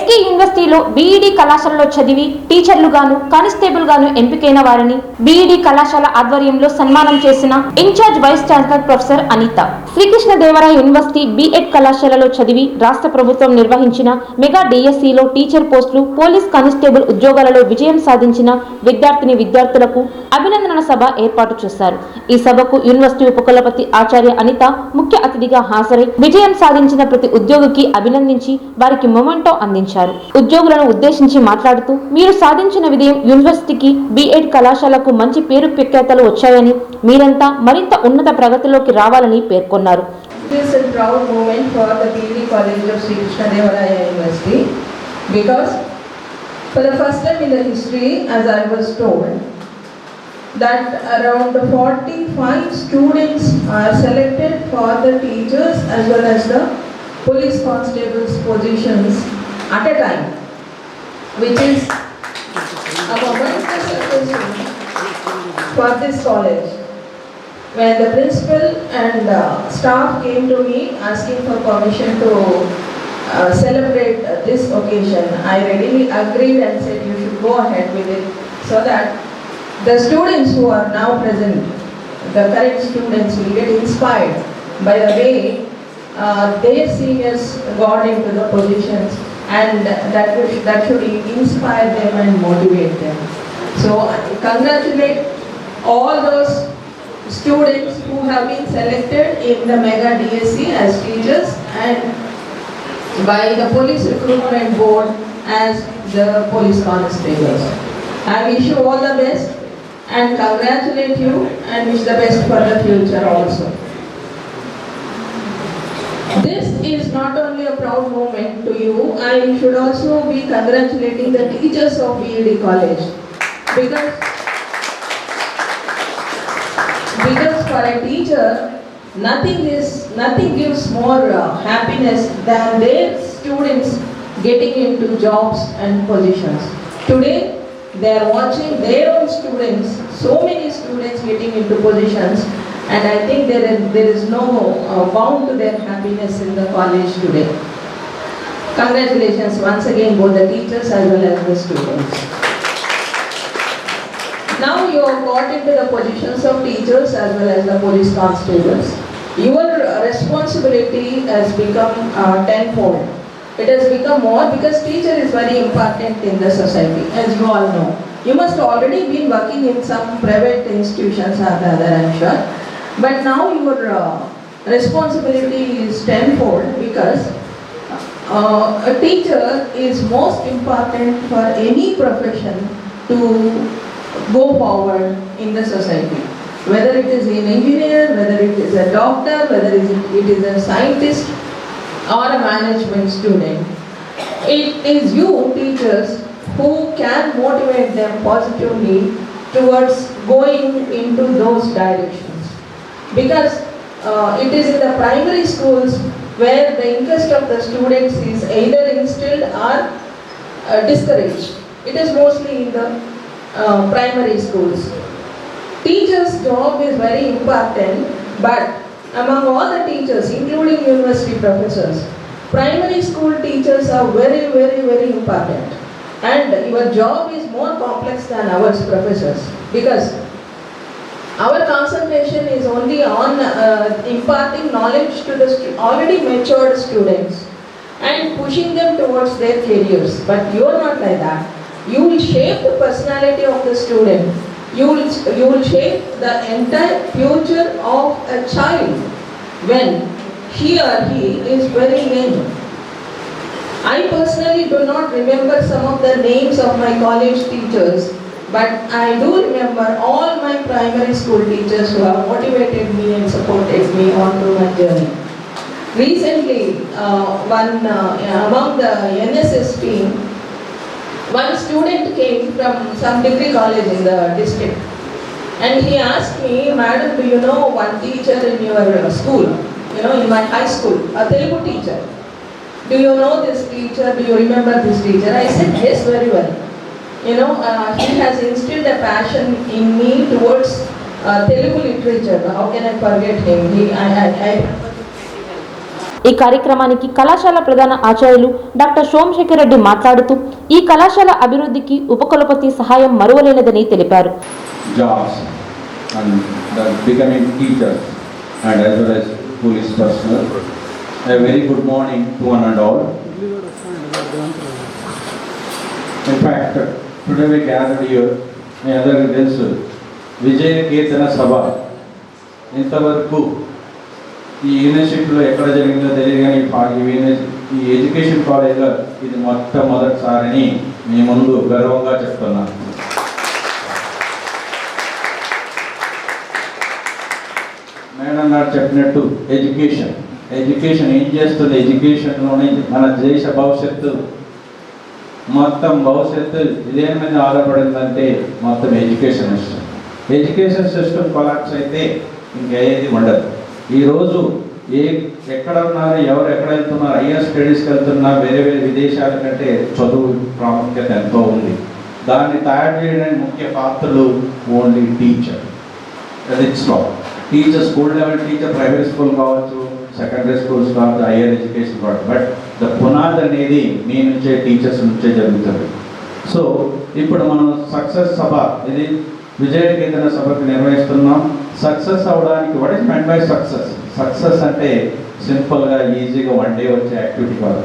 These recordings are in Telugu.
ఎస్కే యూనివర్సిటీలో బీఈడీ కళాశాలలో చదివి టీచర్లుగాను కానిస్టేబుల్ గాను ఎంపికైన వారిని బీఈడీ కళాశాల ఆధ్వర్యంలో సన్మానం చేసిన incharge vice chancellor professor Anitha. Srikrishnadevaraya university B Ed కళాశాలలో చదివి రాష్ట్ర ప్రభుత్వం నిర్వహించిన మెగా డిఎస్సిలో టీచర్ పోస్టులు, పోలీస్ కానిస్టేబుల్ ఉద్యోగాలలో విజయం సాధించిన విద్యార్థులకు అభినందన సభ ఏర్పాటు చేశారు. ఈ సభకు యూనివర్సిటీ ఉపకులపతి ఆచార్య అనిత ముఖ్య అతిథిగా హాజరై విజయం సాధించిన ప్రతి ఉద్యోగికి అభినందించి వారికి మొమెంటో అందించారు. ఉద్యోగులను ఉద్దేశించి మాట్లాడుతూ, మీరు సాధించిన విజయం యూనివర్సిటీకి, బీఎడ్ కళాశాలకు మంచి పేరు ప్రఖ్యాతలు వచ్చాయని, మీరంతా మరింత ఉన్నత ప్రగతిలోకి రావాలని పేర్కొన్నారు. This is a proud moment for the BED College of Sri Krishnadevaraya University because for the first time in the history, as I was told, that around 45 students are selected for the teachers as well as the police constables positions at a time, which is a momentous occasion for this college. When the principal and staff came to me asking for permission to celebrate this occasion, I readily agreed and said you should go ahead with it so that the students who are now present, the current students, will get inspired by the way their seniors got into the positions, and that should inspire them and motivate them. So I congratulate all those students who have been selected in the Mega DSC as teachers and by the Police Recruitment Board as the police constables. I wish you all the best and congratulate you and wish the best for the future also. This is not only a proud moment to you, I should also be congratulating the teachers of BED College because for a teacher, nothing gives more happiness than their students getting into jobs and positions. Today, they are watching their own students, so many students getting into positions, and I think there is no bound to their happiness in the college today. Congratulations once again both the teachers as well as the students. Now you have got into the positions of teachers as well as the police constables. Your responsibility has become tenfold. It has become more because teacher is very important in the society, as you all know. You must already been working in some private institutions or the other, I'm sure. But now your responsibility is tenfold because a teacher is most important for any profession to go forward in the society. Whether it is an engineer, whether it is a doctor, whether it is a scientist or a management student, it is you teachers who can motivate them positively towards going into those directions. Because it is in the primary schools where the interest of the students is either instilled or discouraged. It is mostly in the primary schools. Teachers' job is very important, but among all the teachers, including university professors, primary school teachers are very, very, very important. And your job is more complex than ours professors because our concentration is only on imparting knowledge to the already matured students and pushing them towards their careers. But you are not like that. You will shape the personality of the student. You will shape the entire future of a child when he or he is very young. I personally do not remember some of the names of my college teachers, but I do remember all my primary school teachers who have motivated me and supported me on to my journey. Recently, among the NSS team, one student came from some degree college in the district and he asked me, "Madam, do you know one teacher in your school, in my high school, a Telugu teacher? Do you know this teacher? Do you remember this teacher?" I said, "Yes, very well. He has instilled a passion in me towards Telugu literature. How can I forget him? ఈ కార్యక్రమానికి కళాశాల ప్రధాన ఆచార్యులు డాక్టర్ సోమశేఖర్ రెడ్డి మాట్లాడుతూ ఈ కళాశాల అభివృద్ధికి ఉపకులపతి సహాయం మరువలేనిదని తెలిపారు. Jobs and becoming teachers and as well as police personnel. A very good morning to one and all. In fact, today we gathered here, my other guests, Vijaya Ketana Sabha. ఇంతవరకు ఈ యూనివర్సిటీలో ఎక్కడ జరిగిందో తెలియదు కానీ ఈ ఎడ్యుకేషన్ కాలేజ్లో ఇది మొట్టమొదటిసారిని మీ ముందు గర్వంగా చెప్తున్నాను. మేడం గారు చెప్పినట్టు ఎడ్యుకేషన్ ఏం చేస్తుంది, ఎడ్యుకేషన్లోనే మన దేశ భవిష్యత్తు మొత్తం భవిష్యత్తు ఇదేని మీద ఆధారపడిందంటే మొత్తం ఎడ్యుకేషన్ సిస్టమ్ కొలాప్స్ అయితే ఇంకేది ఉండదు. ఈరోజు ఎక్కడ ఉన్నారు, ఎవరు ఎక్కడ వెళ్తున్నారు, హయ్యర్ స్టడీస్కి వెళ్తున్నా వేరే విదేశాల కంటే చదువు ప్రాముఖ్యత ఎంతో ఉంది. దాన్ని తయారు చేయడానికి ముఖ్య పాత్రలు only teacher. Teacher school level teacher, private school కావచ్చు, సెకండరీ స్కూల్స్ కావచ్చు, హయ్యర్ ఎడ్యుకేషన్ కావచ్చు. బట్ ద పునాది అనేది మీ నుంచే, టీచర్స్ నుంచే జరుగుతుంది. సో ఇప్పుడు మనం సక్సెస్ సభ, ఇది విజయ కేంద్ర సభకు నిర్వహిస్తున్నాం. సక్సెస్ అవ్వడానికి what is meant by success అంటే సింపుల్గా ఈజీగా వన్ డే వచ్చే యాక్టివిటీ కాదు.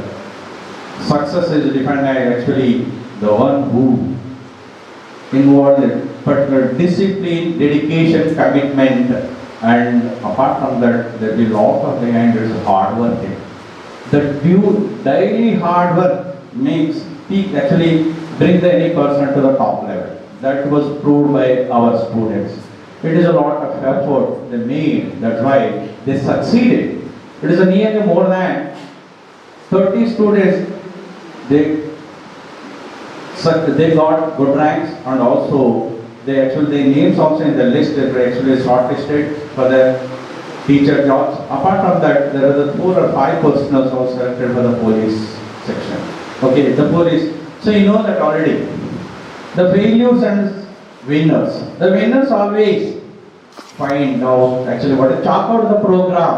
Success is depend actually the one who involved in particular discipline, dedication, commitment, and apart from that there will be lot of behind it hard work. The daily hard work makes actually bring any person to the top level. That was proved by our students. It is a lot of effort they made, that's why they succeeded. It is a nearly more than 30 students they got good ranks, and also their names also in the list. They were actually shortlisted for the teacher jobs. Apart from that, there are the 4 or 5 personnel also selected for the police section. Okay, the police. So you know that already. The failures and winners. The winners always find out actually what to chalk out the program,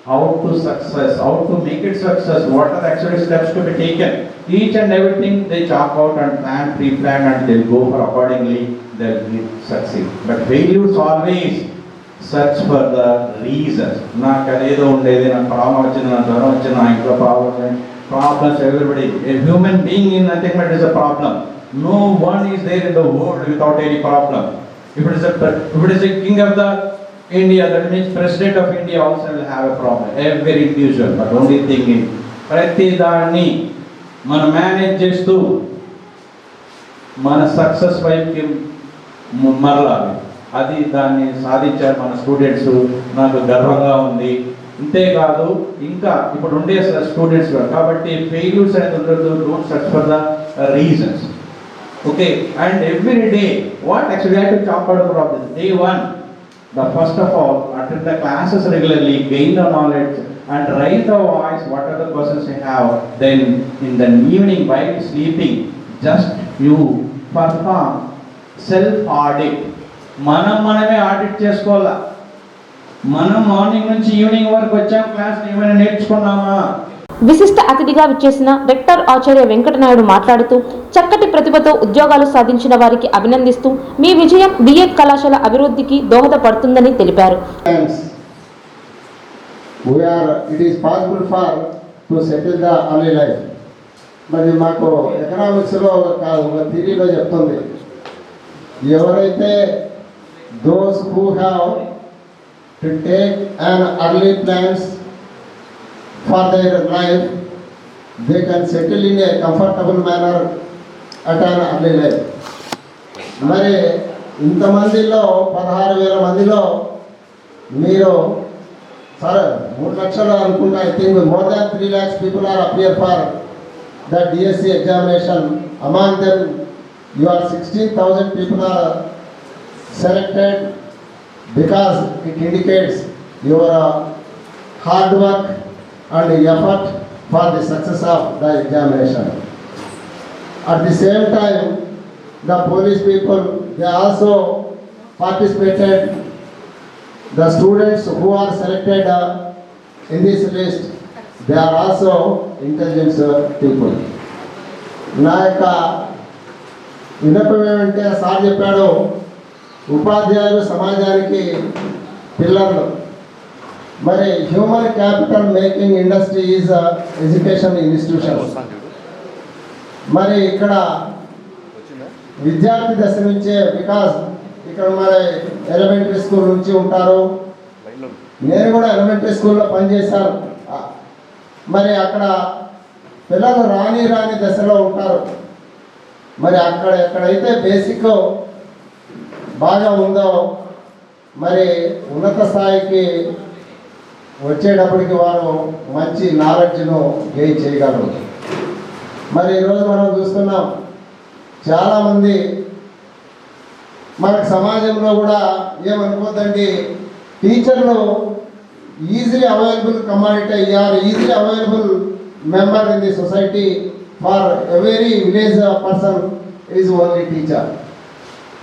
how to success, how to make it success, what are actually steps to be taken. Each and everything they chalk out and pre-plan, and they'll go for accordingly, they'll succeed. But failures always search for the reasons. నాకు అదేదో ఉండేది, నాకు ప్రాబ్లం వచ్చింది, నాకు జ్వరం వచ్చింది, నా ఇంట్లో problems everybody. A human being in nothing but is a problem. No one is there in the world without any problem. If it is a king of the India, that means president of India also will have a problem. Every individual, but only thing is ప్రతి దాన్ని మనం మేనేజ్ చేస్తూ మన సక్సెస్ వైపుకి మరలాలి. అది దాన్ని సాధించారు మన స్టూడెంట్స్. నాకు గర్వంగా ఉంది. ఇంతేకాదు ఇంకా ఇప్పుడు ఉండే స్టూడెంట్స్ కాబట్టి ఫెయిల్యూర్స్ అనేది ఉండదు. Don't search for the reasons. Okay, and every day what actually I have to chalk out the problem. Day 1, the first of all, attend the classes regularly, gain the knowledge, and raise the voice what are the questions you have. Then in the evening while sleeping, just you perform self audit. మనమే ఆడిట్ చేసుకోవాలా. మనం మార్నింగ్ నుంచి ఈవినింగ్ వరకు వచ్చాం, క్లాస్ ఏమైనా నేర్చుకున్నామా? విశిష్ట అతిథిగా విచ్చేసిన రెక్టర్ ఆచార్య వెంకటనాయుడు మాట్లాడుతూ చక్కటి ప్రతిభతో ఉద్యోగాలు సాధించిన వారికి అభినందిస్తూ మీ విజయం బిఎడ్ కళాశాల అభివృద్ధికి దోహదపడుతుందని తెలిపారు. It is possible for to settle the early life. మరి మాకు ఎకనామిక్స్లో ఒక థిరీలో చెప్తుంది, ఎవరైతే those who have to take an early plans for their life, they can settle in a comfortable manner at an early life. మరి ఇంతమందిలో 16,000 మందిలో మీరు సరే 3 లక్షలు అనుకుంటా. I think more than 3 lakhs people are appear for the DSC examination. Among them you are 16,000 people are selected because it indicates your hard work and effort for the success of the examination. At the same time, the police people, they also participated. The students who are selected in this list, they are also intelligence people. నా యొక్క విన్నపం ఏమంటే సార్ చెప్పాడు, ఉపాధ్యాయులు సమాజానికి పిల్లర్లు. మరి human capital making industry is education institution. మరి ఇక్కడ విద్యార్థి దశ నుంచే, బికాస్ ఇక్కడ మరి ఎలిమెంటరీ స్కూల్ నుంచి ఉంటారు, నేను కూడా ఎలిమెంటరీ స్కూల్లో పనిచేశాను. మరి అక్కడ పిల్లలు రాని దశలో ఉంటారు. మరి అక్కడ ఎక్కడైతే బేసిక్ బాగా ఉందో మరి ఉన్నత స్థాయికి వచ్చేటప్పటికి వారు మంచి నాలెడ్జ్ను గెయిన్ చేయగలరు. మరి ఈరోజు మనం చూస్తున్నాం, చాలామంది మనకు సమాజంలో కూడా ఏమనుకోద్దండి, టీచర్లు easily available commodity, or easily available member in the society for every village person is only teacher.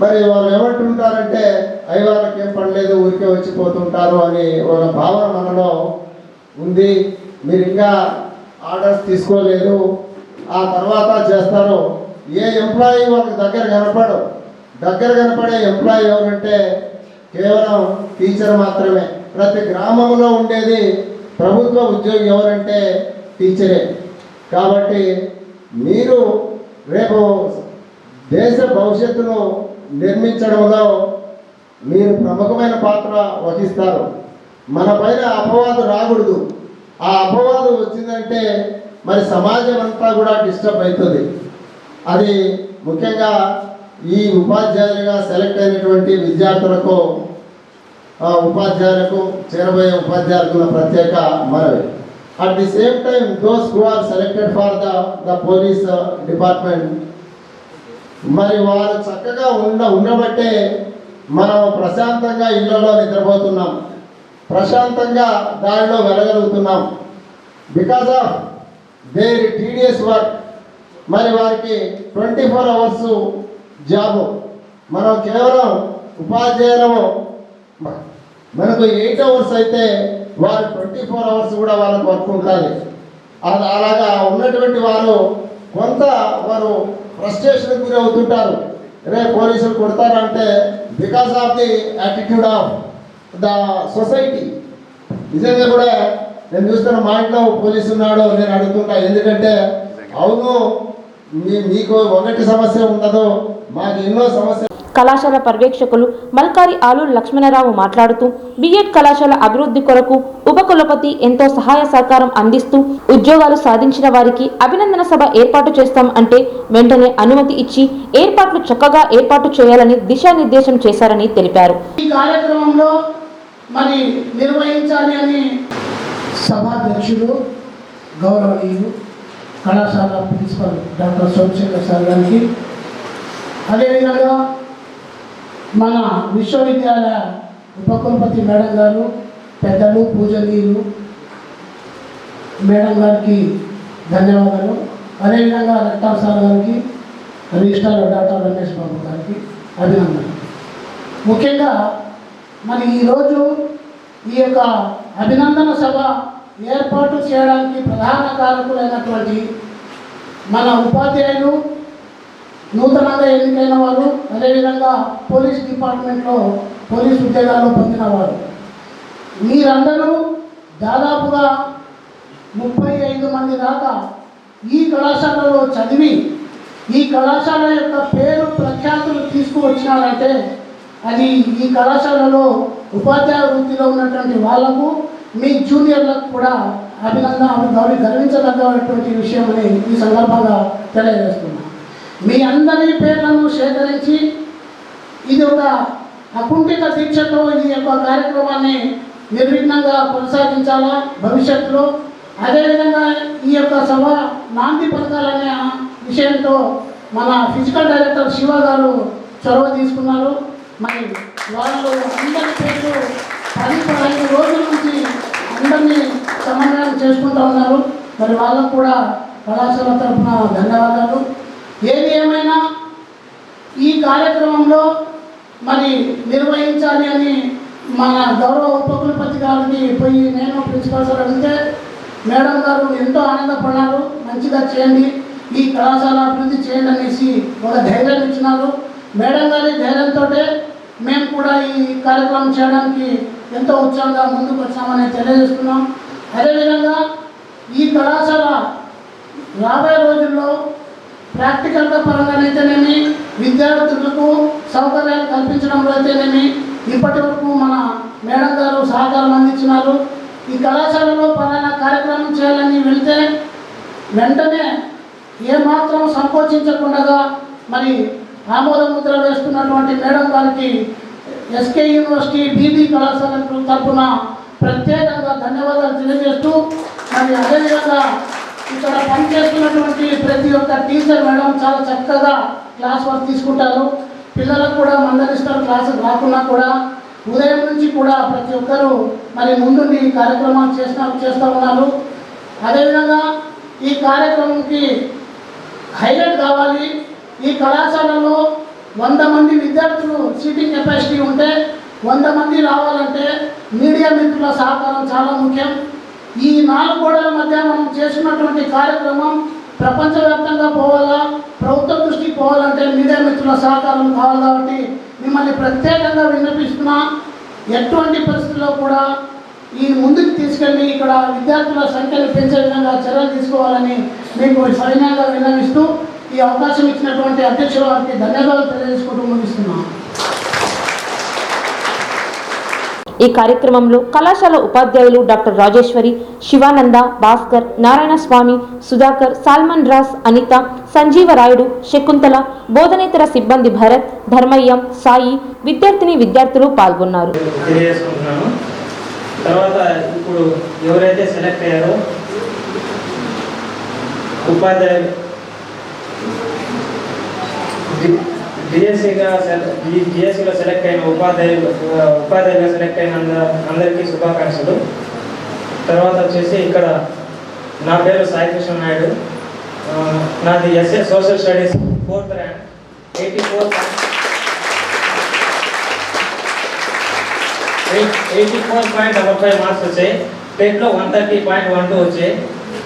మరి వాళ్ళు ఏమంటుంటారంటే అయ్యి వాళ్ళకి ఏం పడలేదు, ఊరికే వచ్చిపోతుంటారు అని ఒక భావన మనలో ఉంది. మీరు ఇంకా ఆర్డర్స్ తీసుకోలేదు, ఆ తర్వాత చేస్తారు. ఏ ఎంప్లాయీ వాళ్ళకి దగ్గర కనపడే ఎంప్లాయీ ఎవరంటే కేవలం టీచర్ మాత్రమే. ప్రతి గ్రామంలో ఉండేది ప్రభుత్వ ఉద్యోగి ఎవరంటే టీచరే. కాబట్టి మీరు రేపు దేశ భవిష్యత్తును నిర్మించడంలో మీరు ప్రముఖమైన పాత్ర వహిస్తారు. మన పైన అపవాదు రాకూడదు. ఆ అపవాదు వచ్చిందంటే మరి సమాజం అంతా కూడా డిస్టర్బ్ అవుతుంది. అది ముఖ్యంగా ఈ ఉపాధ్యాయులుగా సెలెక్ట్ అయినటువంటి విద్యార్థులకు, ఉపాధ్యాయులకు, చేరబోయే ఉపాధ్యాయులకు ప్రత్యేక మనవి. At the same time those who are selected for the police department, మరి వారు చక్కగా ఉండబట్టే మనం ప్రశాంతంగా ఇళ్లలో నిద్రపోతున్నాం, ప్రశాంతంగా దారిలో వెళ్ళగలుగుతున్నాం. Because of their TDS work. మరి వారికి 24 అవర్స్ జాబు. మనం కేవలం ఉపాధ్యాయులము, మనకు 8 అవర్స్ అయితే వారు 24 అవర్స్ కూడా వాళ్ళకు వర్క్ ఉంటుంది. అలాగా ఉన్నటువంటి వారు వారు ఫ్రస్ట్రేషన్కి గురి అవుతుంటారు. పోలీసులు కొడతారంటే because of the attitude of the society. నిజంగా కూడా నేను చూస్తున్న మా ఇంట్లో పోలీసు ఉన్నాడు, నేను అడుగుతుంటా. ఎందుకంటే అవును, మీకు ఒకటి సమస్య ఉండదు, మాకు ఎన్నో సమస్యలు. కళాశాల పర్యవేక్షకులు మల్కారి ఆలూరు లక్ష్మణరావు మాట్లాడుతూ బిఎడ్ కళాశాల అభివృద్ధి కొరకు ఉపకులపతి ఎంతో సహాయ సహకారం అందిస్తూ ఉద్యోగాలు సాధించిన వారికి అభినందన సభ ఏర్పాటు చేస్తాం అంటే వెంటనే అనుమతి ఇచ్చి ఏర్పాట్లు చక్కగా ఏర్పాటు చేయాలని దిశానిర్దేశం చేశారని తెలిపారు. ఈ కార్యక్రమంలో మరి నిర్వహించాలి అని సభాధ్యక్షుడు గౌరవనీయులు కళాశాల ప్రిన్సిపల్ డాక్టర్ సోమశేఖర్ సార్ గారికి, అదేవిధంగా మన విశ్వవిద్యాలయ ఉపకులపతి మేడం గారు, పెద్దలు, పూజనీయులు మేడం గారికి ధన్యవాదాలు. అదేవిధంగా రెక్టార్ సార్ గారికి, రిజిస్ట్రార్ డాక్టర్ రమేష్ బాబు గారికి అభినందనలు. ముఖ్యంగా మరి ఈరోజు ఈ యొక్క అభినందన సభ ఏర్పాటు చేయడానికి ప్రధాన కారకులైనటువంటి మన ఉపాధ్యాయులు, నూతనంగా ఎన్నికైన వారు, అదేవిధంగా పోలీస్ డిపార్ట్మెంట్లో పోలీస్ ఉద్యోగాలు పొందిన వారు, మీరందరూ దాదాపుగా 35 మంది దాకా ఈ కళాశాలలో చదివి ఈ కళాశాల యొక్క పేరు ప్రఖ్యాతులు తీసుకువచ్చినారంటే అది ఈ కళాశాలలో ఉపాధ్యాయ వృత్తిలో ఉన్నటువంటి వాళ్లకు, మీ జూనియర్లకు కూడా గర్వించదగ్గటువంటి విషయం అని ఈ సందర్భంగా తెలియజేస్తున్నాను. మీ అందరి పేర్లను సేకరించి ఇది ఒక అకుంఠిత దీక్షతో ఈ యొక్క కార్యక్రమాన్ని నిర్విఘ్నంగా కొనసాగించాలా భవిష్యత్తులో. అదేవిధంగా ఈ యొక్క సభ నాంది పలకాలనే విషయంతో మన ఫిజికల్ డైరెక్టర్ శివ గారు చొరవ తీసుకున్నారు. మరి వాళ్ళు అందరి పేర్లు 10-15 రోజుల నుంచి అందరినీ సమన్వయం చేసుకుంటూ ఉన్నారు. మరి వాళ్ళకు కూడా కళాశాల తరఫున ధన్యవాదాలు. ఏది ఏమైనా ఈ కార్యక్రమంలో మరి నిర్వహించాలి అని మన గౌరవ ఉపకులపతి గారికి పోయి నేను ప్రిన్సిపల్ సార్ అడిగితే మేడం గారు ఎంతో ఆనందపడినారు. మంచిగా చేయండి, ఈ కళాశాల అభివృద్ధి చేయండి అనేసి ఒక ధైర్యం ఇచ్చినారు. మేడం గారి ధైర్యంతో మేము కూడా ఈ కార్యక్రమం చేయడానికి ఎంతో ఉత్సాహంగా ముందుకు వచ్చామని తెలియజేస్తున్నాం. అదేవిధంగా ఈ కళాశాల రాబోయే రోజుల్లో ప్రాక్టికల్గా పరంగానైతేనేమి, విద్యార్థులకు సౌకర్యాలు కల్పించడంలో అయితేనేమి ఇప్పటి వరకు మన మేడం గారు సహకారం అందించినారు. ఈ కళాశాలలో పలానా కార్యక్రమం చేయాలని వెళ్తే వెంటనే ఏమాత్రం సంకోచించకుండా మరి ఆమోద ముద్ర వేస్తున్నటువంటి మేడం గారికి ఎస్కే యూనివర్సిటీ బీబీ కళాశాల తరఫున ప్రత్యేకంగా ధన్యవాదాలు తెలియజేస్తూ, మరి అదేవిధంగా ఇక్కడ పనిచేస్తున్నటువంటి ప్రతి ఒక్క టీచర్ మేడం చాలా చక్కగా క్లాస్ వర్క్ తీసుకుంటారు. పిల్లలకు కూడా మందలిస్తారు. క్లాసుకు రాకున్నా కూడా ఉదయం నుంచి కూడా ప్రతి ఒక్కరూ మరి ముందుండి ఈ కార్యక్రమాలు చేస్తూ ఉన్నారు. అదేవిధంగా ఈ కార్యక్రమంకి హైలైట్ కావాలి. ఈ కళాశాలలో 100 మంది విద్యార్థులు సీటింగ్ కెపాసిటీ ఉంటే 100 మంది రావాలంటే మీడియా మిత్రుల సహకారం చాలా ముఖ్యం. ఈ 4 గోడల మధ్య మనం చేస్తున్నటువంటి కార్యక్రమం ప్రపంచవ్యాప్తంగా పోవాలా, ప్రభుత్వ దృష్టికి పోవాలంటే మీడియా మిత్రుల సహకారం కావాలి. కాబట్టి మిమ్మల్ని ప్రత్యేకంగా విన్నపిస్తున్నా, ఎటువంటి పరిస్థితుల్లో కూడా ఈ ముందుకు తీసుకెళ్ళి ఇక్కడ విద్యార్థుల సంఖ్యను పెంచే విధంగా చర్యలు తీసుకోవాలని మీకు సవినయంగా విన్నవిస్తూ ఈ అవకాశం ఇచ్చినటువంటి అధ్యక్షుల వారికి ధన్యవాదాలు తెలియజేసుకుంటూ ముగిస్తున్నాం. ఈ కార్యక్రమంలో కళాశాల ఉపాధ్యాయులు డాక్టర్ రాజేశ్వరి, శివానంద, భాస్కర్, నారాయణ స్వామి, సుధాకర్, సాల్మన్ రాస్, అనిత, సంజీవరాయుడు, శకుంతల, బోధనేతర సిబ్బంది భరత్, ధర్మయ్యం, సాయి, విద్యార్థులు పాల్గొన్నారు. తర్వాత ఇప్పుడు ఎవరైతే సెలెక్ట్ అయ్యారో ఉపాధ్యాయులు డిఎస్సిలో సెలెక్ట్ అయిన ఉపాధ్యాయులుగా సెలెక్ట్ అయిన అందరికీ శుభాకాంక్షలు. తర్వాత వచ్చేసి ఇక్కడ నా పేరు సాయి కృష్ణ నాయుడు. నాది SA social studies 4th rank, 84.55 marks వచ్చాయి. టెట్లో 130.12 వచ్చాయి.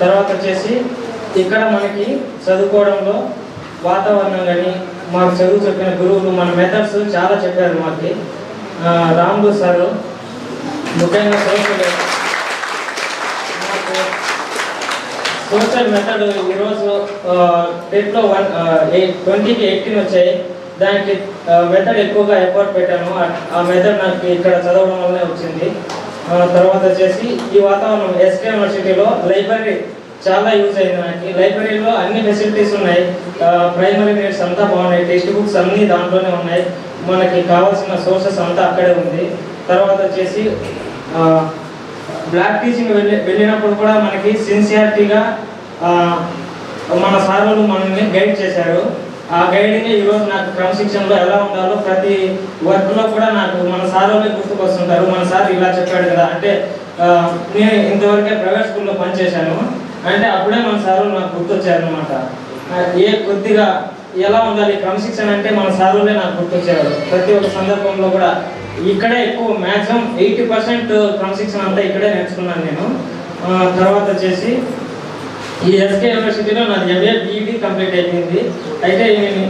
తర్వాత వచ్చేసి ఇక్కడ మనకి చదువుకోవడంలో వాతావరణం కానీ మాకు చదువు చెప్పిన గురువులు మన మెథడ్స్ చాలా చెప్పారు. మాకు రాములు సార్ ముఖ్యంగా సోషల్ మెథడ్ ఈరోజు టెట్లో 20కి 18 వచ్చాయి. దానికి మెథడ్ ఎక్కువగా ఎఫర్ట్ పెట్టాను. ఆ మెథడ్ నాకు ఇక్కడ చదవడం వల్లనే వచ్చింది. తర్వాత వచ్చేసి ఈ వాతావరణం ఎస్కే యూనివర్సిటీలో లైబ్రరీ చాలా యూజ్ అయింది. నాకు లైబ్రరీలో అన్ని ఫెసిలిటీస్ ఉన్నాయి. ప్రైమరీ నీడ్స్ అంతా బాగున్నాయి. టెక్స్ట్ బుక్స్ అన్నీ దాంట్లోనే ఉన్నాయి. మనకి కావాల్సిన సోర్సెస్ అంతా అక్కడే ఉంది. తర్వాత వచ్చేసి బ్లాక్ టీచింగ్ వెళ్ళినప్పుడు కూడా మనకి సిన్సియారిటీగా మన సార్లు మనల్ని గైడ్ చేశారు. ఆ గైడింగ్ ఈరోజు నాకు క్రమశిక్షణలో ఎలా ఉండాలో ప్రతి వర్క్లో కూడా నాకు మన సార్లే గుర్తుకొస్తుంటారు. మన సార్ ఇలా చెప్పాడు కదా అంటే నేను ఇంతవరకే ప్రైవేట్ స్కూల్లో పనిచేశాను అంటే అప్పుడే మన సార్లు నాకు గుర్తొచ్చారు అనమాట. ఏ కొద్దిగా ఎలా ఉండాలి క్రమశిక్షణ అంటే మన సార్లే నాకు గుర్తొచ్చారు. ప్రతి ఒక్క సందర్భంలో కూడా ఇక్కడే ఎక్కువ మ్యాక్సిమం 80% క్రమశిక్షణ అంతా ఇక్కడే నేర్చుకున్నాను నేను. తర్వాత వచ్చేసి ఈ ఎస్కే యూనివర్సిటీలో నాది MA BEd కంప్లీట్ అయిపోయింది. అయితే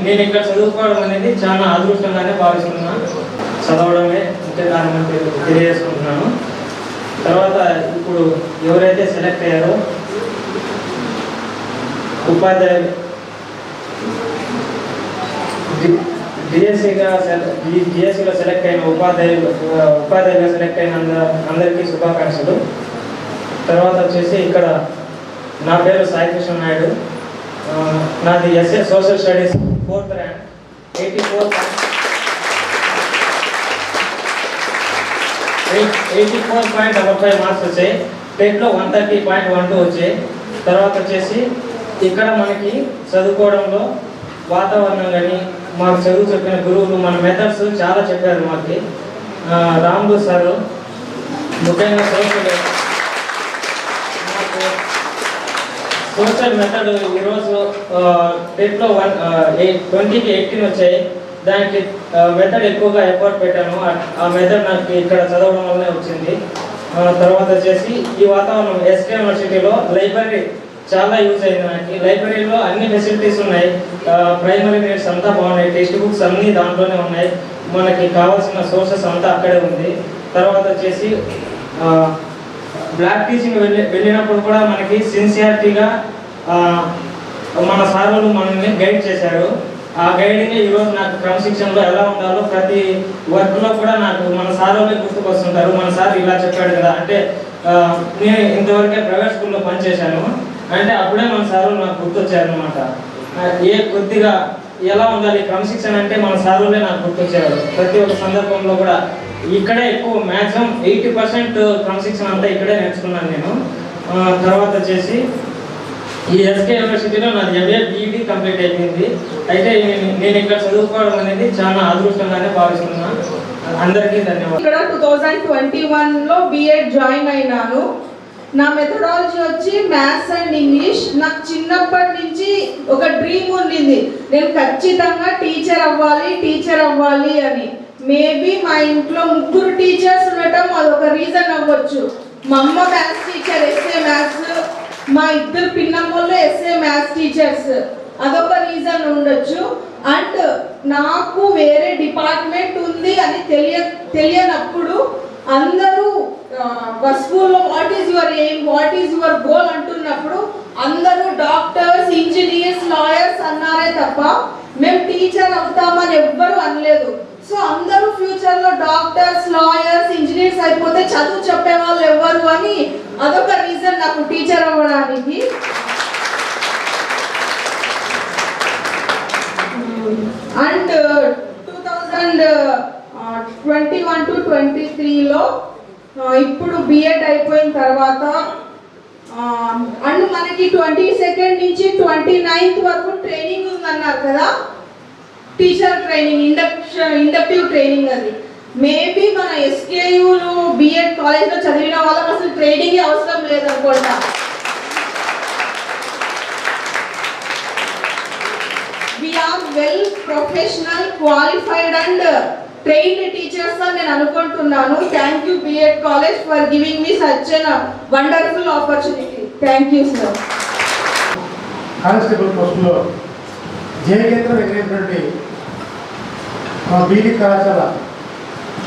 నేను ఇక్కడ చదువుకోవడం అనేది చాలా అదృష్టంగానే భావిస్తున్నాను. చదవడమే అంటే దాని తెలియజేసుకుంటున్నాను. తర్వాత ఇప్పుడు ఎవరైతే సెలెక్ట్ అయ్యారో ఉపాధ్యాయులు డిఎస్సిలో సెలెక్ట్ అయిన ఉపాధ్యాయులుగా సెలెక్ట్ అయిన అందరికీ శుభాకాంక్షలు. తర్వాత వచ్చేసి ఇక్కడ నా పేరు సాయి కృష్ణ నాయుడు. నాది SA social studies 4th rank, 84.55 marks వచ్చాయి. టెట్లో 130.12 వచ్చాయి. తర్వాత వచ్చేసి ఇక్కడ మనకి చదువుకోవడంలో వాతావరణం కానీ మాకు చదువు చెప్పిన గురువులు మన మెథడ్స్ చాలా చెప్పారు. మాకు రాములు సార్ ముఖ్యంగా సోషల్ మెథడ్ ఈరోజు టెట్లో 20కి 18 వచ్చాయి. దానికి మెథడ్ ఎక్కువగా ఎఫర్ట్ పెట్టాను. ఆ మెథడ్ నాకు ఇక్కడ చదవడం వల్లనే వచ్చింది. తర్వాత వచ్చేసి ఈ వాతావరణం ఎస్కే యూనివర్సిటీలో లైబ్రరీ చాలా యూజ్ అయింది నాకు. లైబ్రరీలో అన్ని ఫెసిలిటీస్ ఉన్నాయి, ప్రైమరీ నీడ్స్ అంతా బాగున్నాయి, టెక్స్ట్ బుక్స్ అన్నీ దాంట్లోనే ఉన్నాయి, మనకి కావాల్సిన సోర్సెస్ అంతా అక్కడే ఉంది. తర్వాత వచ్చేసి బ్లాక్ టీచింగ్ వెళ్ళినప్పుడు కూడా మనకి సిన్సియారిటీగా మన సార్లు మనల్ని గైడ్ చేశారు. ఆ గైడింగ్ ఈరోజు నాకు క్రమశిక్షణలో ఎలా ఉండాలో ప్రతి వర్క్లో కూడా నాకు మన సార్లే గుర్తుకొస్తుంటారు. మన సార్ ఇలా చెప్పాడు కదా అంటే, నేను ఇంతవరకే ప్రైవేట్ స్కూల్లో పనిచేశాను అంటే అప్పుడే మన సార్లు నాకు గుర్తొచ్చారనమాట. ఏ కొద్దిగా ఎలా ఉండాలి క్రమశిక్షణ అంటే మన సార్లే నాకు గుర్తొచ్చారు. ప్రతి ఒక్క సందర్భంలో కూడా ఇక్కడే ఎక్కువ మ్యాక్సిమం 80% క్రమశిక్షణ అంతా ఇక్కడే నేర్చుకున్నాను నేను. తర్వాత వచ్చేసి ఈ ఎస్కే యూనివర్సిటీలో నాది ఎంఏ బీఈడీ కంప్లీట్ అయిపోయింది. అయితే నేను ఇక్కడ చదువుకోవడం అనేది చాలా అదృష్టంగానే భావిస్తున్నాను. అందరికీ ధన్యవాదాలు. ఇక్కడ 2021లో బిఎడ్ జాయిన్ అయినాను. నా మెథడాలజీ వచ్చి మ్యాథ్స్ అండ్ ఇంగ్లీష్. నాకు చిన్నప్పటి నుంచి ఒక డ్రీమ్ ఉండింది, నేను ఖచ్చితంగా టీచర్ అవ్వాలి అని. మేబీ మా ఇంట్లో 3 టీచర్స్ ఉండటం అదొక రీజన్ అవ్వచ్చు. మా అమ్మ మ్యాథ్స్ టీచర్, ఎస్ఏ మ్యాథ్స్, మా 2 పిన్నమ్మలు ఎస్ఏ మ్యాథ్స్ టీచర్స్, అదొక రీజన్ ఉండొచ్చు. అండ్ నాకు వేరే డిపార్ట్మెంట్ ఉంది అని తెలియనప్పుడు అందరూ స్కూల్లో what is your aim, what is your goal అంటున్నప్పుడు అందరూ డాక్టర్స్, ఇంజనీర్స్, లాయర్స్ అన్నారే తప్ప మేము టీచర్ అవుతామని ఎవ్వరూ అనలేదు. సో అందరూ ఫ్యూచర్లో డాక్టర్స్, లాయర్స్, ఇంజనీర్స్ అయిపోతే చదువు చెప్పే వాళ్ళు ఎవ్వరు అని అదొక రీజన్ నాకు టీచర్ అవ్వడానికి. అండ్ 2021 to 23లో ఇప్పుడు బిఎడ్ అయిపోయిన తర్వాత అండ్ మనకి 22nd నుంచి 29th వరకు ట్రైనింగ్ ఉందన్నారు కదా, టీచర్ ట్రైనింగ్, ఇండక్టివ్ ట్రైనింగ్. అది మేబీ మన ఎస్కేయూలు బిఎడ్ కాలేజ్లో చదివిన వాళ్ళకి అసలు ట్రైనింగ్ అవసరం లేదనుకుంటా. We are well professional, qualified and trained teachers అని నేను అనుకుంటున్నాను. Thank you B Ed college for giving me such an wonderful opportunity. Thank you sir. Constable పోస్టులో జయకేంద్రం ఎగిరేటువంటి మా బీడీ కళాశాల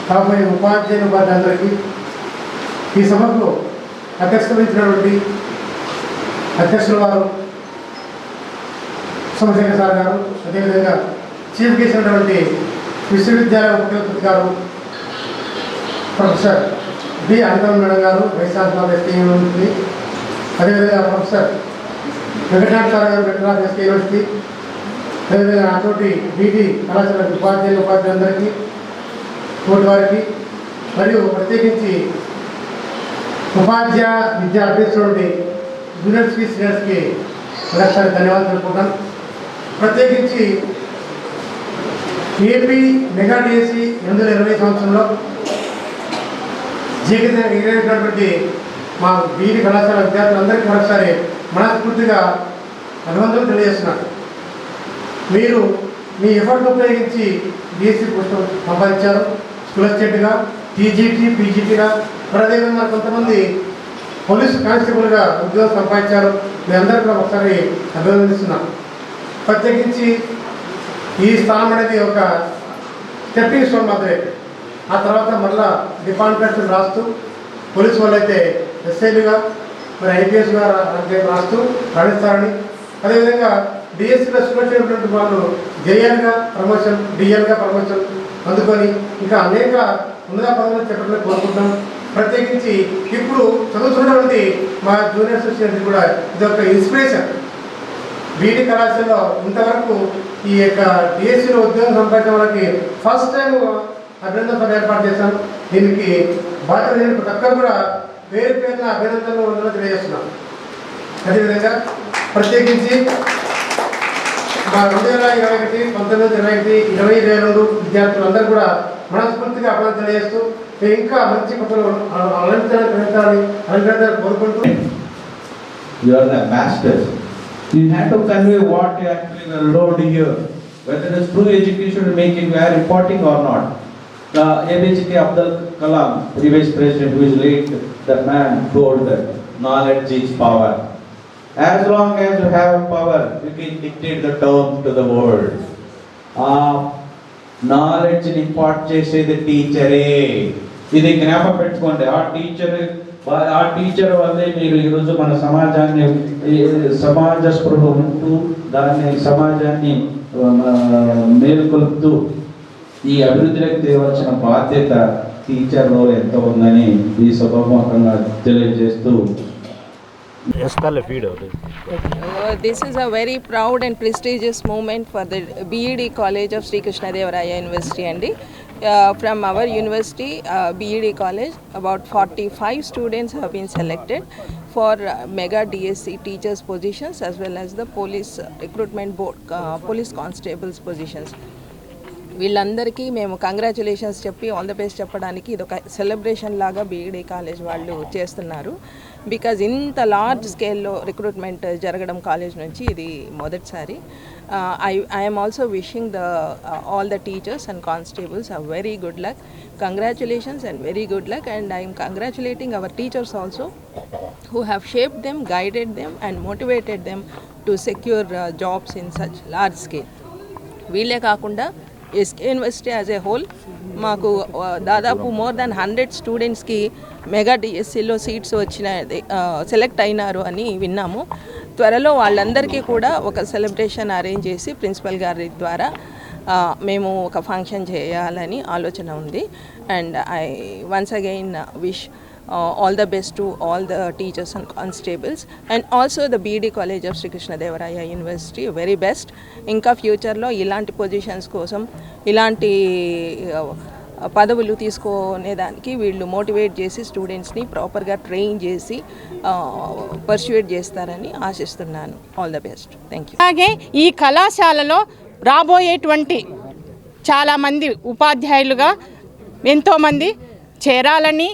కాబోయే ఉపాధ్యాయులందరికీ ఈ సభకు అధ్యక్షత వహించినటువంటి అధ్యక్షుల వారు సోమశేఖర్ సార్ గారు, అదేవిధంగా చీఫ్ గెస్ట్ అయినటువంటి విశ్వవిద్యాలయ ఉపకులపతి గారు ప్రొఫెసర్ బి అనితం మేడం గారు, వైస్ ఛాన్సలర్ ఎస్కే యూనివర్సిటీ, అదేవిధంగా ప్రొఫెసర్ వెంకటనాథ్ సార్ గారు, వెంకటనాథ్ ఎస్కే యూనివర్సిటీ, అదేవిధంగా నాతోటి బీడీ కళాశాల ఉపాధ్యాయులందరికీ, తోటి వారికి, మరియు ప్రత్యేకించి ఉపాధ్యాయ విద్యా అభ్యర్థులకి, జూనియర్స్కి, సీనియర్స్కి ఒకసారి ధన్యవాదాలు తెలుపుకుంటాను. ప్రత్యేకించి ఏపీ మెగా డిఎస్సి 2020 సంవత్సరంలో ఎగిరేటటువంటి మా బీడీ కళాశాల విద్యార్థులందరికీ మరొకసారి మనస్ఫూర్తిగా అభినందనలు తెలియజేస్తున్నాను. మీరు మీ ఎఫర్ట్ ఉపయోగించి డిఎస్సి పోస్టు సంపాదించారు. స్కూల్ అసిస్టెంట్గా, టీజీటీ, పీజీటీగా, అదేవిధంగా కొంతమంది పోలీస్ కానిస్టేబుల్గా ఉద్యోగం సంపాదించారు. మీ అందరికీ ఒకసారి అభినందిస్తున్నాను. ప్రత్యేకించి ఈ స్థానం అనేది ఒక స్టెప్పింగ్ స్టోన్ మాత్రమే. ఆ తర్వాత మళ్ళా డిపార్ట్మెంట్స్ రాస్తూ, పోలీసు వాళ్ళు అయితే ఎస్ఐలుగా, మరి ఐపీఎస్గా రాస్తూ రాణిస్తారని, అదేవిధంగా డిఎస్సీలో స్కూల్ చేసినటువంటి వాళ్ళు జేఎల్గా ప్రమోషన్, డిఎల్గా ప్రమోషన్ అందుకొని ఇంకా అనేక ఉన్నత పదవులు చెప్పడానికి కోరుకుంటున్నాం. ప్రత్యేకించి ఇప్పుడు చదువుతున్నటువంటి మా జూనియర్ స్టూడెంట్స్ కూడా ఇది ఒక ఇన్స్పిరేషన్. బీడీ కళాశాలలో ఇంతవరకు ఈ యొక్క డిఎస్సీలో ఉద్యోగం సంపాదించిన వాళ్ళకి ఫస్ట్ టైం అభినందన సభ ఏర్పాటు చేశాం. దీనికి బాధ్యత నేను ప్రతి ఒక్కరు కూడా పేరు పేరున అభినందనలు తెలియజేస్తున్నాం. అదేవిధంగా ప్రత్యేకించి మా 2021, 1921, 2022 విద్యార్థులందరూ కూడా మనస్ఫూర్తిగా అభినందన తెలియజేస్తూ ఇంకా మంచి పనులు అలంకరించాలని కోరుకుంటూ. You are the masters. You have to convey what you actually learned here, whether it is true education making very important or not. APJ Abdul Kalam, previous president, who is late, the man told that knowledge is power. As long as you have power, you can dictate the terms to the world. Knowledge ni impart చేసేది టీచరే. ఇది జ్ఞాపకం పెట్టుకోండి. ఆ టీచర్ వల్లే మీరు ఈరోజు మన సమాజాన్ని సమాజ స్పృహ ఉంటూ సమాజాన్ని మేలుకొల్పుతూ ఈ అభివృద్ధిలోకి తేవలసిన బాధ్యత టీచర్లో ఎంత ఉందని ఈ సభాముఖంగా తెలియజేస్తూ This is a very proud and prestigious moment for the BED College of Sri Krishna Devaraya University and from our university BED College about 45 students have been selected for mega DSC teachers positions as well as the police recruitment board police constables positions. వీళ్ళందరికీ మేము కంగ్రాచులేషన్స్ చెప్పి ఆల్ ద బెస్ట్ చెప్పడానికి ఇది ఒక సెలబ్రేషన్ లాగా బీఈడీ కాలేజ్ వాళ్ళు చేస్తున్నారు. బికాజ్ ఇంత లార్జ్ స్కేల్లో రిక్రూట్మెంట్ జరగడం కాలేజ్ నుంచి ఇది మొదటిసారి. I'm also wishing all the teachers and constables a very good luck. Congratulations and very good luck. And I'm congratulating hour teachers also who have shaped them, guided them and motivated them to secure jobs in such large scale. వీళ్ళే కాకుండా SK university as a whole మాకు దాదాపు మోర్ దాన్ 100 స్టూడెంట్స్కి మెగా డిఎస్సిలో సీట్స్ సెలెక్ట్ అయినారు అని విన్నాము. త్వరలో వాళ్ళందరికీ కూడా ఒక సెలబ్రేషన్ అరేంజ్ చేసి ప్రిన్సిపల్ గారి ద్వారా మేము ఒక ఫంక్షన్ చేయాలని ఆలోచన ఉంది. And I once again wish all the best to all the teachers and constables and also the BED College of Sri Krishna Devaraya University very best. ఇంకా ఫ్యూచర్లో ఇలాంటి పొజిషన్స్ కోసం ఇలాంటి పదవులు తీసుకునేదానికి వీళ్ళు మోటివేట్ చేసి స్టూడెంట్స్ని ప్రాపర్గా ట్రైన్ చేసి పర్స్యూట్ చేస్తారని ఆశిస్తున్నాను. All the best. Thank you. అలాగే ఈ కళాశాలలో రాబోయేటువంటి చాలామంది ఉపాధ్యాయులుగా ఎంతోమంది చేరాలని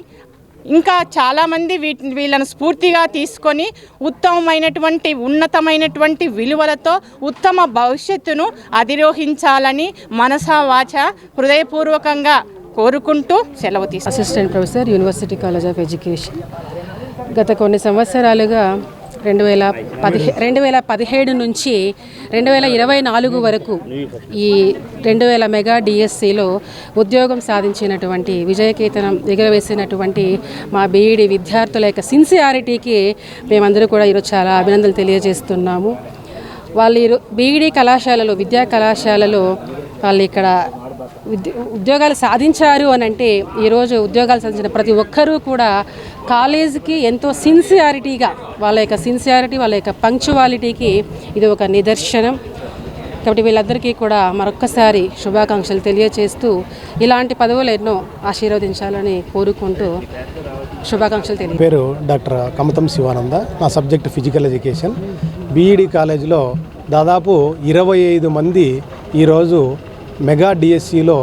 ఇంకా చాలామంది వీళ్ళను స్ఫూర్తిగా తీసుకొని ఉత్తమమైనటువంటి ఉన్నతమైనటువంటి విలువలతో ఉత్తమ భవిష్యత్తును అధిరోహించాలని మనసా వాచ హృదయపూర్వకంగా కోరుకుంటూ సెలవు తీసుకుంటాను. Assistant professor university college of education. గత కొన్ని సంవత్సరాలుగా 2017 నుంచి 2024 వరకు ఈ 2000 మెగా డిఎస్సిలో ఉద్యోగం సాధించినటువంటి విజయకేతనం ఎగురవేసినటువంటి మా బీఈడి విద్యార్థుల యొక్క సిన్సియారిటీకి మేమందరూ కూడా ఈరోజు చాలా అభినందనలు తెలియజేస్తున్నాము. వాళ్ళు బీఈడి కళాశాలలో విద్యా కళాశాలలో వాళ్ళు ఇక్కడ ఉద్యోగాలు సాధించారు అని అంటే ఈరోజు ఉద్యోగాలు సాధించిన ప్రతి ఒక్కరూ కూడా కాలేజీకి ఎంతో సిన్సియారిటీగా వాళ్ళ యొక్క పంక్చువాలిటీకి ఇది ఒక నిదర్శనం. కాబట్టి వీళ్ళందరికీ కూడా మరొక్కసారి శుభాకాంక్షలు తెలియజేస్తూ ఇలాంటి పదవులు ఎన్నో ఆశీర్వదించాలని కోరుకుంటూ శుభాకాంక్షలు తెలియ. పేరు డాక్టర్ కమతం శివానంద. నా సబ్జెక్ట్ ఫిజికల్ ఎడ్యుకేషన్. బీఈడి కాలేజీలో దాదాపు 25 మంది ఈరోజు మెగా డిఎస్సిలో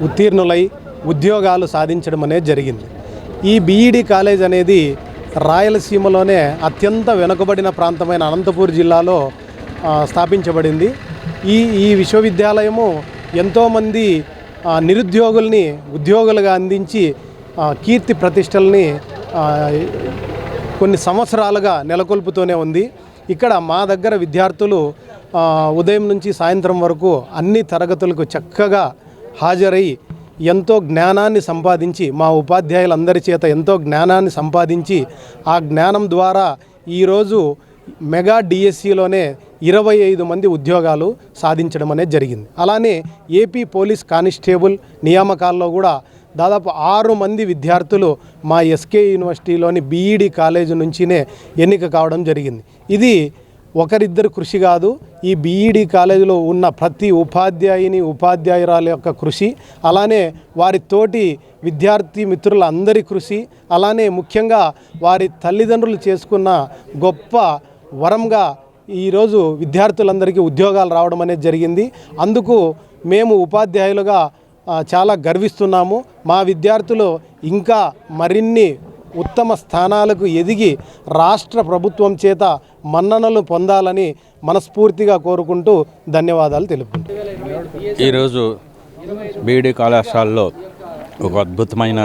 ఉత్తీర్ణులై ఉద్యోగాలు సాధించడం అనేది జరిగింది. ఈ బీఈడి కాలేజ్ అనేది రాయలసీమలోనే అత్యంత వెనుకబడిన ప్రాంతమైన అనంతపూర్ జిల్లాలో స్థాపించబడింది. ఈ విశ్వవిద్యాలయము ఎంతోమంది నిరుద్యోగుల్ని ఉద్యోగులుగా అందించి కీర్తి ప్రతిష్టల్ని కొన్ని సంవత్సరాలుగా నెలకొల్పుతూనే ఉంది. ఇక్కడ మా దగ్గర విద్యార్థులు ఉదయం నుంచి సాయంత్రం వరకు అన్ని తరగతులకు చక్కగా హాజరై ఎంతో జ్ఞానాన్ని సంపాదించి మా ఉపాధ్యాయులందరి చేత ఎంతో జ్ఞానాన్ని సంపాదించి ఆ జ్ఞానం ద్వారా ఈరోజు మెగా డిఎస్సిలోనే 25 మంది ఉద్యోగాలు సాధించడం అనేది జరిగింది. అలానే ఏపీ పోలీస్ కానిస్టేబుల్ నియామకాల్లో కూడా దాదాపు 6 మంది విద్యార్థులు మా ఎస్కే యూనివర్సిటీలోని బీఈడి కాలేజీ నుంచినే ఎన్నిక కావడం జరిగింది. ఇది ఒకరిద్దరు కృషి కాదు. ఈ బీఈడి కాలేజీలో ఉన్న ప్రతి ఉపాధ్యాయురాల యొక్క కృషి, అలానే వారి తోటి విద్యార్థి మిత్రులందరి కృషి, అలానే ముఖ్యంగా వారి తల్లిదండ్రులు చేసుకున్న గొప్ప వరంగా ఈరోజు విద్యార్థులందరికీ ఉద్యోగాలు రావడం అనేది జరిగింది. అందుకు మేము ఉపాధ్యాయులుగా చాలా గర్విస్తున్నాము. మా విద్యార్థులు ఇంకా మరిన్ని ఉత్తమ స్థానాలకు ఎదిగి రాష్ట్ర ప్రభుత్వం చేత మన్ననలు పొందాలని మనస్ఫూర్తిగా కోరుకుంటూ ధన్యవాదాలు తెలుపుకుంటున్నాను. ఈరోజు బీఈడి కళాశాలలో ఒక అద్భుతమైన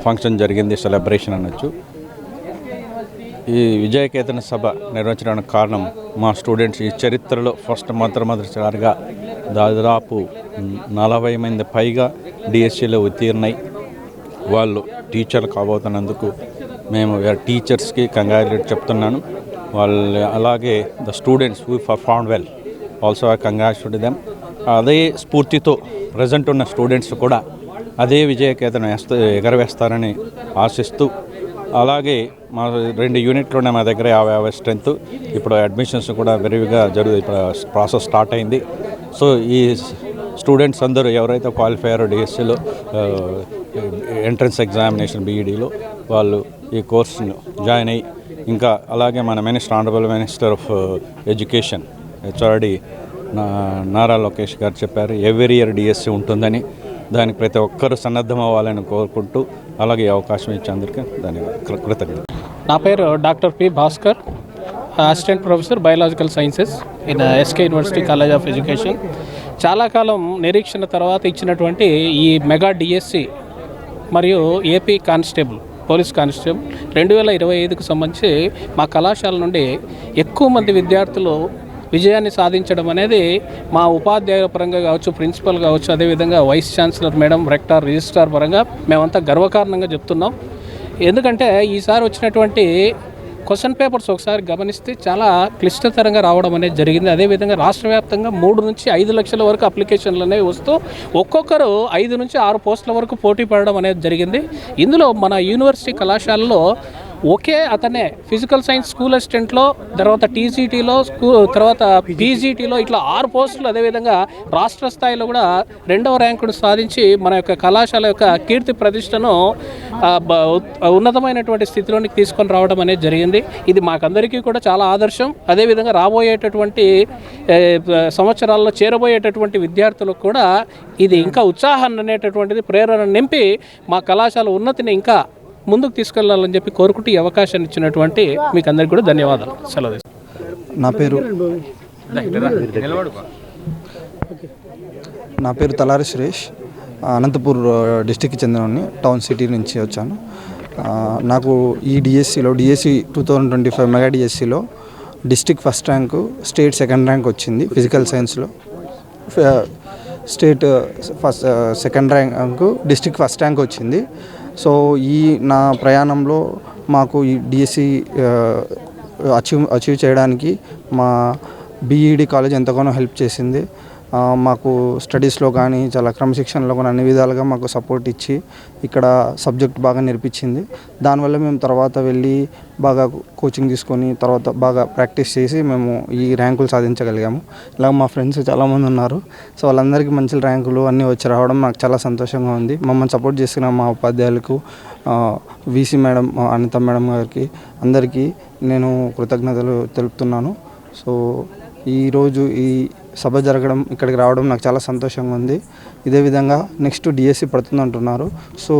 ఫంక్షన్ జరిగింది, సెలబ్రేషన్ అనొచ్చు. ఈ విజయకేతన సభ నిర్వహించడానికి కారణం మా స్టూడెంట్స్ ఈ చరిత్రలో మొట్టమొదటిసారిగా దాదాపు 40 మంది పైగా డిఎస్సిలో ఉత్తీర్ణై వాళ్ళు టీచర్లు కాబోతున్నందుకు మేము టీచర్స్కి కంగ్రాచులేట్ చెప్తున్నాను. వాళ్ళు అలాగే the students who perform well also I congratulate them. అదే స్ఫూర్తితో ప్రజెంట్ ఉన్న స్టూడెంట్స్ కూడా అదే విజయకేతనం ఎగరవేస్తారని ఆశిస్తూ, అలాగే మా 2 యూనిట్లు ఉన్నాయి మా దగ్గర 50 స్ట్రెంత్. ఇప్పుడు అడ్మిషన్స్ కూడా విరివిగా ఇప్పుడు ప్రాసెస్ స్టార్ట్ అయింది. సో ఈ స్టూడెంట్స్ అందరూ ఎవరైతే క్వాలిఫై అయ్యారో డిఎస్సిలో ఎంట్రన్స్ ఎగ్జామినేషన్ బీఈడీలో వాళ్ళు ఈ కోర్సును జాయిన్ అయ్యి, ఇంకా అలాగే మన honourable minister of education HRD Nara Lokesh గారు చెప్పారు ఎవ్రీ ఇయర్ డిఎస్సి ఉంటుందని. దానికి ప్రతి ఒక్కరూ సన్నద్ధం అవ్వాలని కోరుకుంటూ, అలాగే అవకాశం ఇచ్చేందుకు కృతజ్ఞతలు. నా పేరు doctor P Bhaskar, assistant professor biological sciences in SK university college of education. చాలా కాలం నిరీక్షణ తర్వాత ఇచ్చినటువంటి ఈ మెగా డిఎస్సి మరియు ఏపీ కానిస్టేబుల్ పోలీస్ కానిస్టేబుల్ 2025కు సంబంధించి మా కళాశాల నుండి ఎక్కువ మంది విద్యార్థులు విజయాన్ని సాధించడం అనేది మా ఉపాధ్యాయుల పరంగా కావచ్చు, ప్రిన్సిపల్ కావచ్చు, అదేవిధంగా vice chancellor madam, rector, registrar పరంగా మేమంతా గర్వకారణంగా చెప్తున్నాం. ఎందుకంటే ఈసారి వచ్చినటువంటి క్వశ్చన్ పేపర్స్ ఒకసారి గమనిస్తే చాలా క్లిష్టతరంగా రావడం అనేది జరిగింది. అదేవిధంగా రాష్ట్ర వ్యాప్తంగా 3 నుంచి 5 లక్షల వరకు అప్లికేషన్లు అనేవి వస్తూ ఒక్కొక్కరు 5 నుంచి 6 పోస్టుల వరకు పోటీ పడడం అనేది జరిగింది. ఇందులో మన యూనివర్సిటీ కళాశాలలో ఒకే అతనే ఫిజికల్ సైన్స్ స్కూల్ అసిస్టెంట్లో, తర్వాత టీజీటీలో, తర్వాత పీజీటీలో ఇట్లా 6 పోస్టులు, అదేవిధంగా రాష్ట్ర స్థాయిలో కూడా 2వ ర్యాంకును సాధించి మన యొక్క కళాశాల యొక్క కీర్తి ప్రతిష్టను ఉన్నతమైనటువంటి స్థితిలోనికి తీసుకొని రావడం అనేది జరిగింది. ఇది మాకందరికీ కూడా చాలా ఆదర్శం. అదేవిధంగా రాబోయేటటువంటి సంవత్సరాల్లో చేరబోయేటటువంటి విద్యార్థులకు కూడా ఇది ఇంకా ఉత్సాహాన్ని అనేటటువంటిది ప్రేరణ నింపి మా కళాశాల ఉన్నతిని ఇంకా ముందుకు తీసుకెళ్లాలని చెప్పి కోరుకుంటూ ఈ అవకాశాన్ని ఇచ్చినటువంటి మీకు అందరికీ కూడా ధన్యవాదాలు. సెలవు. నా పేరు తలారి సురేష్, అనంతపూర్ డిస్టిక్కి చెందినవాడిని, టౌన్ సిటీ నుంచి వచ్చాను. నాకు ఈ డిఎస్సి 2025 మెగా డిఎస్సిలో district first rank, state second rank వచ్చింది. ఫిజికల్ సైన్స్లో state second rank, district first rank వచ్చింది. సో ఈ నా ప్రయాణంలో మాకు ఈ డిఎస్సి అచీవ్ చేయడానికి మా బీఈడి కాలేజ్ ఎంతగానో హెల్ప్ చేసింది. మాకు స్టడీస్లో కానీ చాలా క్రమశిక్షణలో కానీ అన్ని విధాలుగా మాకు సపోర్ట్ ఇచ్చి ఇక్కడ సబ్జెక్ట్ బాగా నేర్పించింది. దానివల్ల మేము తర్వాత వెళ్ళి బాగా కోచింగ్ తీసుకొని తర్వాత బాగా ప్రాక్టీస్ చేసి మేము ఈ ర్యాంకులు సాధించగలిగాము. ఇలా మా ఫ్రెండ్స్ చాలామంది ఉన్నారు. సో వాళ్ళందరికీ మంచి ర్యాంకులు అన్నీ వచ్చి రావడం నాకు చాలా సంతోషంగా ఉంది. మమ్మల్ని సపోర్ట్ చేసిన మా ఉపాధ్యాయులకు, వీసీ మేడం, అనిత మేడం గారికి అందరికీ నేను కృతజ్ఞతలు తెలుపుతున్నాను. సో ఈరోజు ఈ సభ జరగడం, ఇక్కడికి రావడం నాకు చాలా సంతోషంగా ఉంది. ఇదే విధంగా నెక్స్ట్ డిఎస్సి పడుతుందంటున్నారు. సో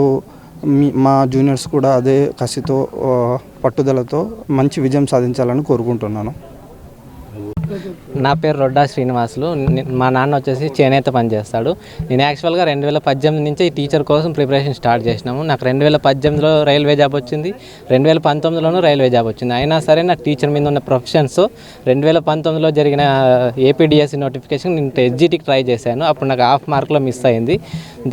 మా జూనియర్స్ కూడా అదే కసితో, పట్టుదలతో మంచి విజయం సాధించాలని కోరుకుంటున్నాను. నా పేరు రొడ్డా శ్రీనివాసులు. మా నాన్న వచ్చేసి చేనేత పని చేస్తాడు. నేను యాక్చువల్గా 2018 నుంచి ఈ టీచర్ కోసం ప్రిపరేషన్ స్టార్ట్ చేసినాము. నాకు 2018లో రైల్వే జాబ్ వచ్చింది, 2019లోనూ రైల్వే జాబ్ వచ్చింది. అయినా సరే నాకు టీచర్ మీద ఉన్న ప్రొఫెషన్స్ 2019లో జరిగిన ఏపీడిఎస్సి నోటిఫికేషన్ నేను ఎస్జిటికి ట్రై చేశాను. అప్పుడు నాకు హాఫ్ మార్క్లో మిస్ అయింది.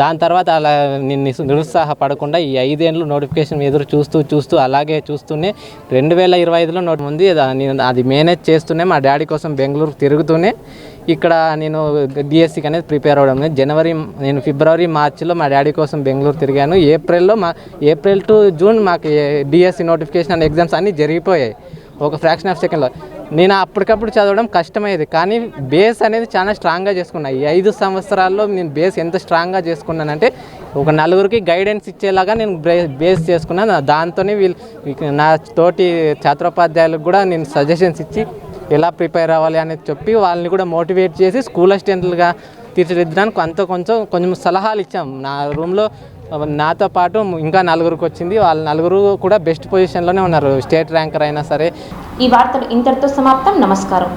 దాని తర్వాత అలా నేను నిరుత్సాహపడకుండా ఈ 5 ఏళ్ళు నోటిఫికేషన్ ఎదురు చూస్తూ అలాగే చూస్తూనే 2025లో నోట్ ఉంది. నేను అది మేనేజ్ చేస్తూనే మా డాడీ కోసం బెంగళూరు తిరుగుతూనే ఇక్కడ నేను డిఎస్సికి అనేది ప్రిపేర్ అవ్వడం. నేను ఫిబ్రవరి, మార్చిలో మా డాడీ కోసం బెంగళూరు తిరిగాను. ఏప్రిల్ టు జూన్ మాకు డిఎస్సి నోటిఫికేషన్ అండ్ ఎగ్జామ్స్ అన్నీ జరిగిపోయాయి ఒక ఫ్రాక్షన్ ఆఫ్ సెకండ్లో. నేను అప్పటికప్పుడు చదవడం కష్టమయ్యేది, కానీ బేస్ అనేది చాలా స్ట్రాంగ్గా చేసుకున్నా. ఈ 5 సంవత్సరాల్లో నేను బేస్ ఎంత స్ట్రాంగ్గా చేసుకున్నానంటే ఒక 4గురికి గైడెన్స్ ఇచ్చేలాగా నేను బేస్ చేసుకున్నాను. దాంతోనే నా తోటి ఛాత్రోపాధ్యాయులకు కూడా నేను సజెషన్స్ ఇచ్చి ఎలా ప్రిపేర్ అవ్వాలి అనేది చెప్పి వాళ్ళని కూడా మోటివేట్ చేసి స్కూల్ అసిస్టెంట్లుగా తీర్చిదిద్దడానికి కొంచెం సలహాలు ఇచ్చాం. నా రూమ్లో నాతో పాటు ఇంకా 4గురికి వచ్చింది. వాళ్ళు 4గురు కూడా బెస్ట్ పొజిషన్లోనే ఉన్నారు, స్టేట్ ర్యాంకర్ అయినా సరే. ఈ వార్తలు ఇంతటితో సమాప్తం. నమస్కారం.